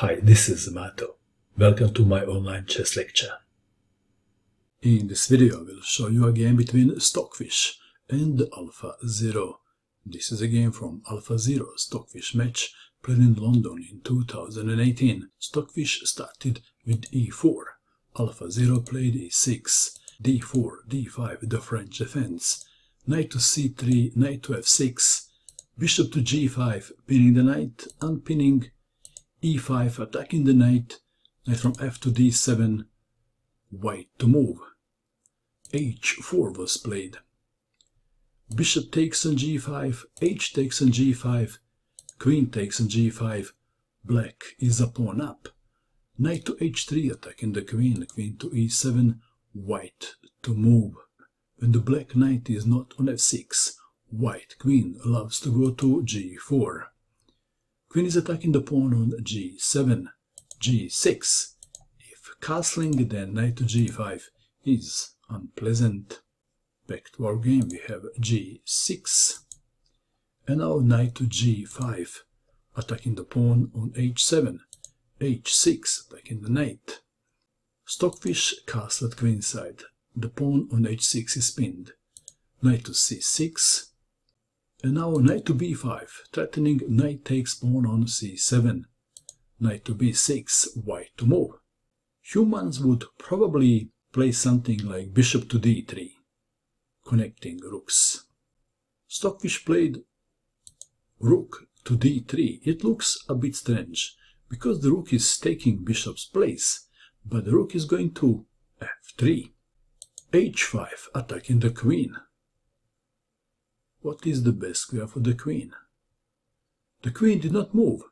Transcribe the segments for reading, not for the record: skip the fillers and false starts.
Hi, this is Mato. Welcome to my online chess lecture. In this video I will show you a game between Stockfish and AlphaZero. This is a game from AlphaZero Stockfish match played in London in 2018. Stockfish started with e4. AlphaZero played e6, d4, d5, the French defense, knight to c3, knight to f6, bishop to g5, pinning the knight, unpinning, e5, attacking the knight, knight from f to d7, white to move. h4 was played. Bishop takes on g5, h takes on g5, queen takes on g5, black is a pawn up. Knight to h3, attacking the queen, queen to e7, white to move. When the black knight is not on f6, white queen loves to go to g4. Queen is attacking the pawn on g7, g6. If castling, then knight to g5 is unpleasant. Back to our game, we have g6. And now knight to g5, attacking the pawn on h7, h6, attacking the knight. Stockfish castled queenside. The pawn on h6 is pinned. Knight to c6. And now knight to b5, threatening knight takes pawn on c7. Knight to b6, white to move. Humans would probably play something like bishop to d3, connecting rooks. Stockfish played rook to d3. It looks a bit strange, because the rook is taking bishop's place, but the rook is going to f3. h5, attacking the queen. What is the best square for the queen? The queen did not move.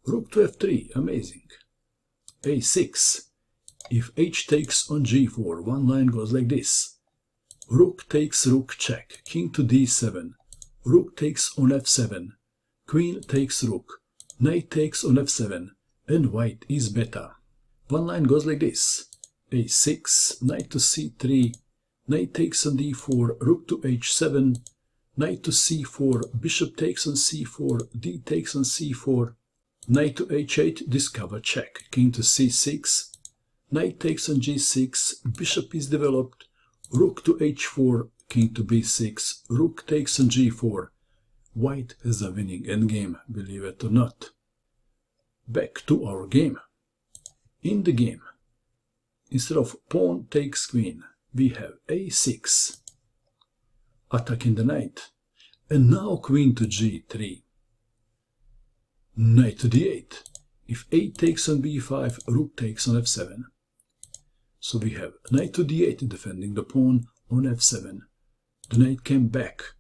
Rook to f3, amazing. a6. If h takes on g4, one line goes like this. Rook takes rook check, king to d7. Rook takes on f7. Queen takes rook. Knight takes on f7. And white is better. One line goes like this. a6, knight to c3. Knight takes on d4. Rook to h7. Knight to c4, bishop takes on c4, d takes on c4, knight to h8, discover check, king to c6, knight takes on g6, bishop is developed, rook to h4, king to b6, rook takes on g4. White has a winning endgame, believe it or not. Back to our game. In the game, instead of pawn takes queen, we have a6. Attacking the knight, and now queen to g3, knight to d8. If a takes on b5, rook takes on f7. So we have knight to d8 defending the pawn on f7. The knight came back,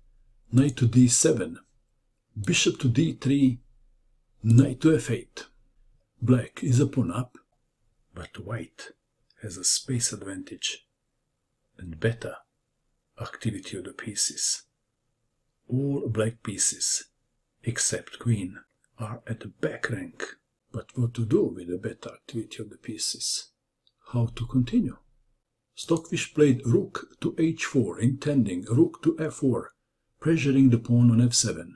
knight to d7, bishop to d3, knight to f8. Black is a pawn up, but white has a space advantage and better activity of the pieces. All black pieces, except queen, are at the back rank. But what to do with the better activity of the pieces? How to continue? Stockfish played rook to h4, intending rook to f4, pressuring the pawn on f7.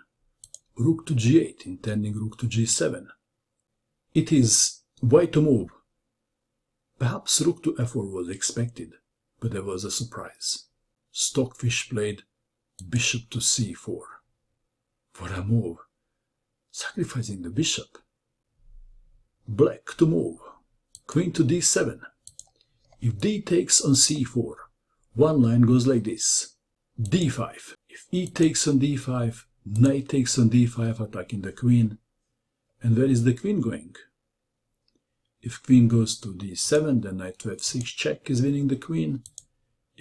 Rook to g8, intending rook to g7. It is white to move. Perhaps rook to f4 was expected, but there was a surprise. Stockfish played bishop to c4. What a move! Sacrificing the bishop. Black to move. Queen to d7. If d takes on c4, one line goes like this. d5. If e takes on d5, knight takes on d5, attacking the queen. And where is the queen going? If queen goes to d7, then knight to f6 check is winning the queen.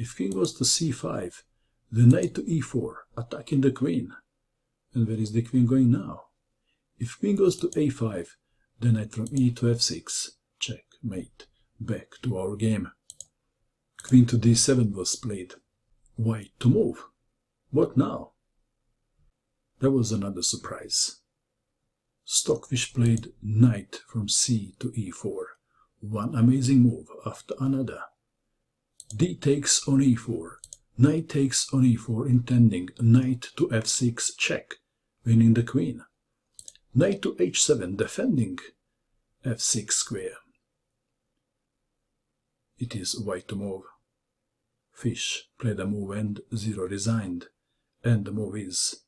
If queen goes to c5, the knight to e4, attacking the queen. And where is the queen going now? If queen goes to a5, the knight from e to f6, checkmate. Back to our game. Queen to d7 was played. White to move. What now? There was another surprise. Stockfish played knight from c to e4. One amazing move after another. D takes on e4, knight takes on e4, intending knight to f6 check, winning the queen. Knight to h7, defending f6 square. It is white to move. Fish played a move and 0 resigned. And the move is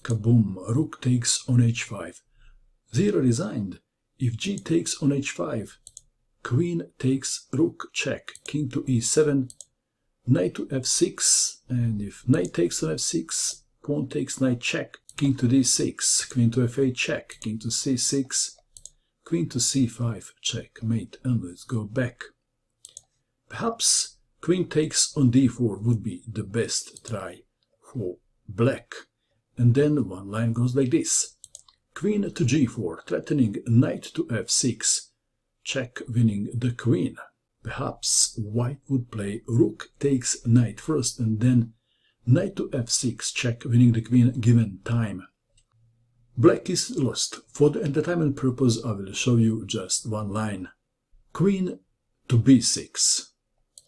kaboom, rook takes on h5. 0 resigned. If g takes on h5, queen takes rook check, king to e7, knight to f6, and if knight takes on f6, pawn takes knight check, king to d6, queen to f8 check, king to c6, queen to c5 checkmate, and let's go back. Perhaps queen takes on d4 would be the best try for black, and then one line goes like this. Queen to g4, threatening knight to f6, check winning the queen. Perhaps white would play rook takes knight first and then knight to f6, check winning the queen given time. Black is lost. For the entertainment purpose I will show you just one line. Queen to b6,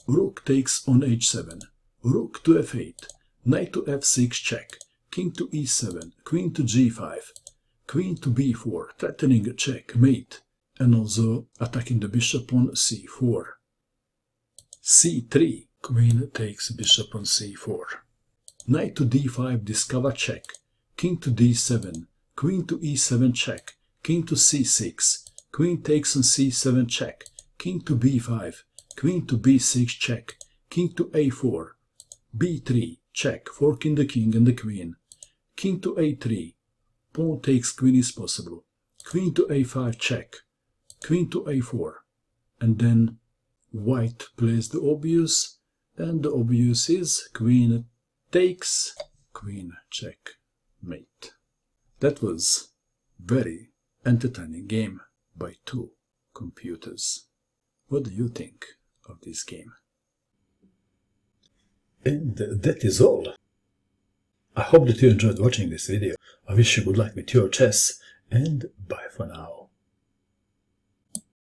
rook takes on h7, rook to f8, knight to f6 check, king to e7, queen to g5, queen to b4, threatening checkmate, and also attacking the bishop on c4. c3, queen takes bishop on c4. Knight to d5, discover check, king to d7, queen to e7 check, king to c6, queen takes on c7 check, king to b5, queen to b6 check, king to a4, b3 check, forking the king and the queen, king to a3, pawn takes queen is possible, queen to a5 check, queen to a4, and then white plays the obvious, and the obvious is queen takes, queen checkmate. That was very entertaining game by two computers. What do you think of this game? And that is all. I hope that you enjoyed watching this video. I wish you good luck with your chess, and bye for now.